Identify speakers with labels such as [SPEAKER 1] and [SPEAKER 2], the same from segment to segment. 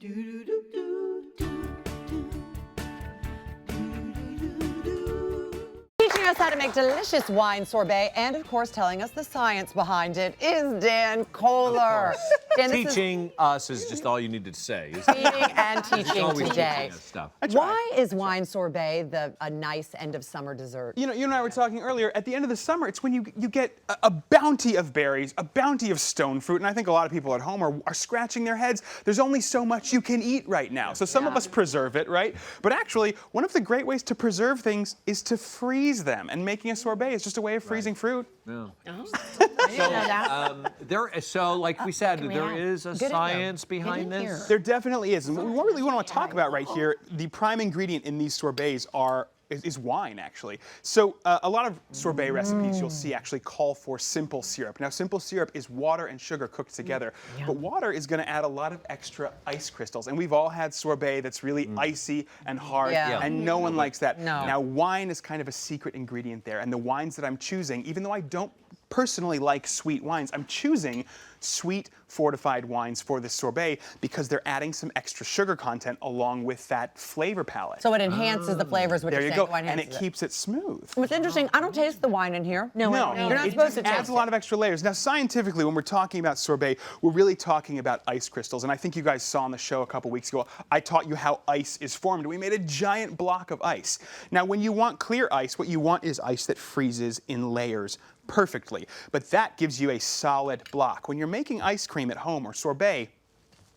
[SPEAKER 1] Teaching us how to make delicious wine sorbet and, of course, telling us the science behind it is Dan Kohler. Dan,
[SPEAKER 2] teaching us is just all you needed to say.
[SPEAKER 1] Teaching and teaching today.
[SPEAKER 2] Stuff.
[SPEAKER 1] Why is wine sorbet a nice end of summer dessert?
[SPEAKER 3] You and I were talking earlier, at the end of the summer, it's when you get a bounty of berries, a bounty of stone fruit, and I think a lot of people at home are scratching their heads. There's only so much you can eat right now. So some of us preserve it, right? But actually, one of the great ways to preserve things is to freeze them, and making a sorbet is just a way of freezing fruit.
[SPEAKER 2] Yeah.
[SPEAKER 1] Oh.
[SPEAKER 2] So like we said, there is a science behind this.
[SPEAKER 3] There definitely is. And what we really want to talk about right here, the prime ingredient in these sorbets is wine, actually. So a lot of sorbet recipes you'll see actually call for simple syrup. Now, simple syrup is water and sugar cooked together, but water is going to add a lot of extra ice crystals. And we've all had sorbet that's really icy and hard, and no one likes that.
[SPEAKER 1] No.
[SPEAKER 3] Now, wine is kind of a secret ingredient there, and the wines that I'm choosing, even though I don't personally like sweet wines, I'm choosing sweet fortified wines for this sorbet because they're adding some extra sugar content along with that flavor palette.
[SPEAKER 1] So it enhances the flavors, which
[SPEAKER 3] There you
[SPEAKER 1] saying.
[SPEAKER 3] go, and it keeps it smooth.
[SPEAKER 1] What's interesting, I don't taste the wine in here.
[SPEAKER 3] No,
[SPEAKER 1] you're not
[SPEAKER 3] it
[SPEAKER 1] supposed to
[SPEAKER 3] just adds
[SPEAKER 1] taste
[SPEAKER 3] a lot of extra layers. Now, scientifically, when we're talking about sorbet, we're really talking about ice crystals. And I think you guys saw on the show a couple weeks ago, I taught you how ice is formed. We made a giant block of ice. Now, when you want clear ice, what you want is ice that freezes in layers perfectly. But that gives you a solid block. When you're making ice cream at home or sorbet,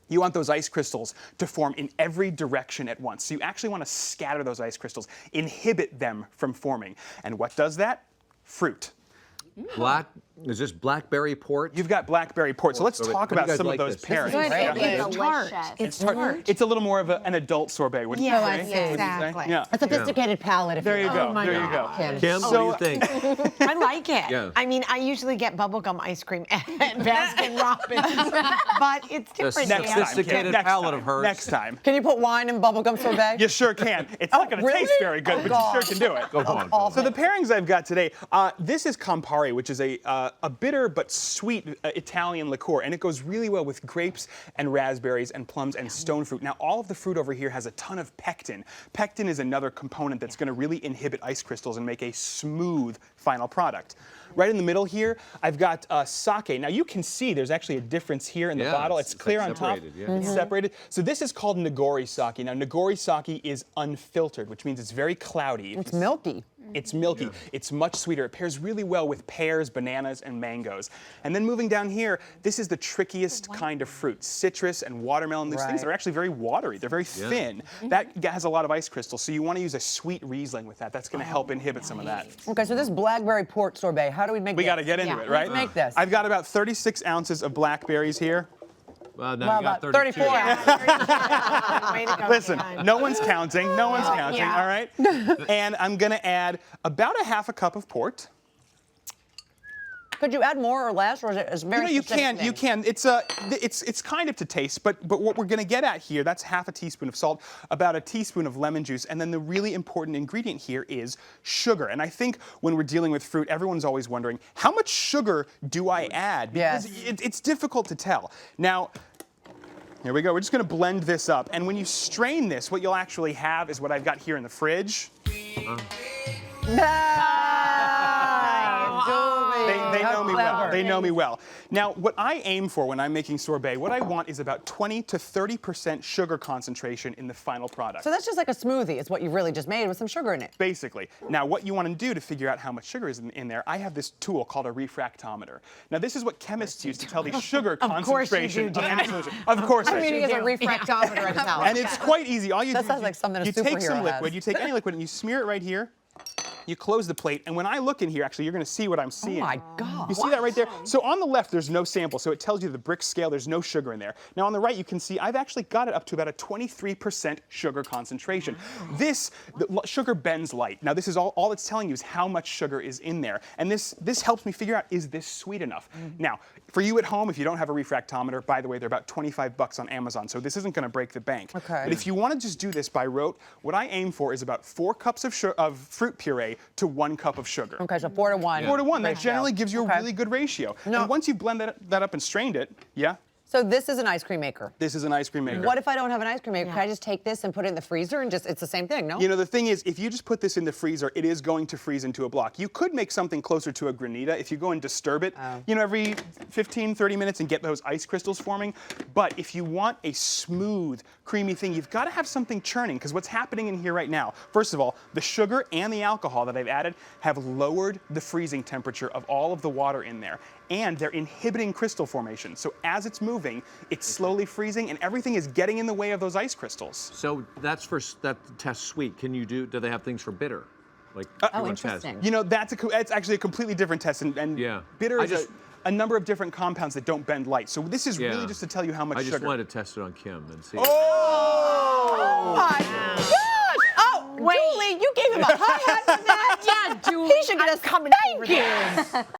[SPEAKER 3] you want those ice crystals to form in every direction at once. So you actually want to scatter those ice crystals, inhibit them from forming. And what does that? Fruit.
[SPEAKER 2] Is this blackberry port?
[SPEAKER 3] You've got blackberry port. So let's talk about some of those pairings.
[SPEAKER 4] It's tart.
[SPEAKER 3] It's tart. It's a little more of an adult sorbet, wouldn't you say?
[SPEAKER 4] Exactly.
[SPEAKER 3] Yeah.
[SPEAKER 1] A sophisticated palate, if
[SPEAKER 3] There you go.
[SPEAKER 4] my
[SPEAKER 3] There you go.
[SPEAKER 2] Kim, what do you think?
[SPEAKER 4] I like it.
[SPEAKER 2] Yeah.
[SPEAKER 4] I mean, I usually get bubblegum ice cream at Baskin Robbins, but it's different.
[SPEAKER 3] Next
[SPEAKER 4] Dan.
[SPEAKER 3] time.
[SPEAKER 2] Sophisticated
[SPEAKER 3] Next
[SPEAKER 2] palate
[SPEAKER 3] time.
[SPEAKER 2] of hers.
[SPEAKER 3] Next time.
[SPEAKER 1] Can you put wine in bubblegum sorbet?
[SPEAKER 3] You sure can. It's not going to taste very good, but you sure can do it.
[SPEAKER 2] Go on.
[SPEAKER 3] So the pairings I've got today, this is Campari, which is a bitter but sweet Italian liqueur, and it goes really well with grapes and raspberries and plums and stone fruit. Now, all of the fruit over here has a ton of pectin. Pectin is another component that's going to really inhibit ice crystals and make a smooth final product. Right in the middle here, I've got sake. Now, you can see there's actually a difference here in the bottle. It's clear
[SPEAKER 2] like
[SPEAKER 3] on top.
[SPEAKER 2] separated,
[SPEAKER 3] It's separated. So this is called Nigori sake. Now, Nigori sake is unfiltered, which means it's very cloudy.
[SPEAKER 1] It's milky.
[SPEAKER 3] It's milky. It's much sweeter. It pairs really well with pears, bananas, and mangoes. And then moving down here, this is the trickiest kind of fruit. Citrus and watermelon. These things are actually very watery. They're very thin. That has a lot of ice crystals, so you want to use a sweet Riesling with that. That's going to help inhibit some of that.
[SPEAKER 1] Okay, so this blackberry port sorbet, how do we make
[SPEAKER 3] We
[SPEAKER 1] this?
[SPEAKER 3] got to get into it, right?
[SPEAKER 1] Let's make this.
[SPEAKER 3] I've got about 36 ounces of blackberries here.
[SPEAKER 2] Well, now you got
[SPEAKER 1] about
[SPEAKER 2] 32.
[SPEAKER 1] 34.
[SPEAKER 4] Way to go,
[SPEAKER 3] Listen,
[SPEAKER 4] Dan.
[SPEAKER 3] no one's counting. No one's counting, all right? And I'm going to add about a half a cup of port.
[SPEAKER 1] Could you add more or less, or is it very
[SPEAKER 3] You
[SPEAKER 1] specific
[SPEAKER 3] can.
[SPEAKER 1] thing?
[SPEAKER 3] You can. It's kind of to taste, but what we're going to get at here, that's half a teaspoon of salt, about a teaspoon of lemon juice, and then the really important ingredient here is sugar. And I think when we're dealing with fruit, everyone's always wondering, how much sugar do I add? Because it's difficult to tell. Now, here we go. We're just going to blend this up, and when you strain this, what you'll actually have is what I've got here in the fridge. They know me well. They know me well. Now, what I aim for when I'm making sorbet, what I want is about 20 to 30% sugar concentration in the final product.
[SPEAKER 1] So that's just like a smoothie. It's what you really just made with some sugar in it.
[SPEAKER 3] Basically. Now, what you want to do to figure out how much sugar is in there, I have this tool called a refractometer. Now, this is what chemists use to tell the sugar concentration
[SPEAKER 4] Of course you do,
[SPEAKER 3] of
[SPEAKER 4] Dan.
[SPEAKER 3] any solution. Of course I
[SPEAKER 1] I'm
[SPEAKER 3] do.
[SPEAKER 1] meeting as a refractometer at his house.
[SPEAKER 3] And it's quite easy. All you
[SPEAKER 1] That
[SPEAKER 3] do
[SPEAKER 1] sounds
[SPEAKER 3] is
[SPEAKER 1] like something a
[SPEAKER 3] you take some
[SPEAKER 1] superhero
[SPEAKER 3] liquid,
[SPEAKER 1] has.
[SPEAKER 3] you take any liquid, and you smear it right here. You close the plate, and when I look in here, actually, you're going to see what I'm seeing.
[SPEAKER 1] Oh my God.
[SPEAKER 3] You see that right there? So on the left, there's no sample, so it tells you the brick scale, there's no sugar in there. Now on the right, you can see I've actually got it up to about a 23% sugar concentration. The sugar bends light. Now this is all it's telling you is how much sugar is in there. And this helps me figure out, is this sweet enough? Now, for you at home, if you don't have a refractometer, by the way, they're about 25 bucks on Amazon, so this isn't going to break the bank.
[SPEAKER 1] Okay.
[SPEAKER 3] But if you want to just do this by rote, what I aim for is about 4 cups of fruit puree to 1 cup of sugar.
[SPEAKER 1] Okay, so 4 to 1.
[SPEAKER 3] 4 to 1, that
[SPEAKER 1] ratio.
[SPEAKER 3] generally gives you a
[SPEAKER 1] Okay.
[SPEAKER 3] really good ratio.
[SPEAKER 1] No.
[SPEAKER 3] And once you've blended that up and strained it,
[SPEAKER 1] So this is an ice cream maker.
[SPEAKER 3] This is an ice cream maker.
[SPEAKER 1] What if I don't have an ice cream maker? Can I just take this and put it in the freezer and it's the same thing, no?
[SPEAKER 3] You know, the thing is, if you just put this in the freezer, it is going to freeze into a block. You could make something closer to a granita if you go and disturb it, you know, every 15, 30 minutes and get those ice crystals forming. But if you want a smooth, creamy thing, you've got to have something churning, because what's happening in here right now, first of all, the sugar and the alcohol that I've added have lowered the freezing temperature of all of the water in there. And they're inhibiting crystal formation. So as it's moving, it's slowly freezing, and everything is getting in the way of those ice crystals.
[SPEAKER 2] So that's for that test sweet. Do they have things for bitter? Like
[SPEAKER 1] Oh, interesting.
[SPEAKER 3] You know, that's actually a completely different test, and
[SPEAKER 2] Yeah.
[SPEAKER 3] bitter is a number of different compounds that don't bend light. So this is
[SPEAKER 2] Yeah.
[SPEAKER 3] really just to tell you how much
[SPEAKER 2] I
[SPEAKER 3] sugar.
[SPEAKER 2] just wanted to test it on Kim and see.
[SPEAKER 1] Oh my gosh! Oh,
[SPEAKER 4] Wait.
[SPEAKER 1] Julie, you gave him a hi-hat for that?
[SPEAKER 4] Yeah, Julie.
[SPEAKER 1] He should get
[SPEAKER 4] I'm
[SPEAKER 1] a
[SPEAKER 4] coming over
[SPEAKER 1] thank you.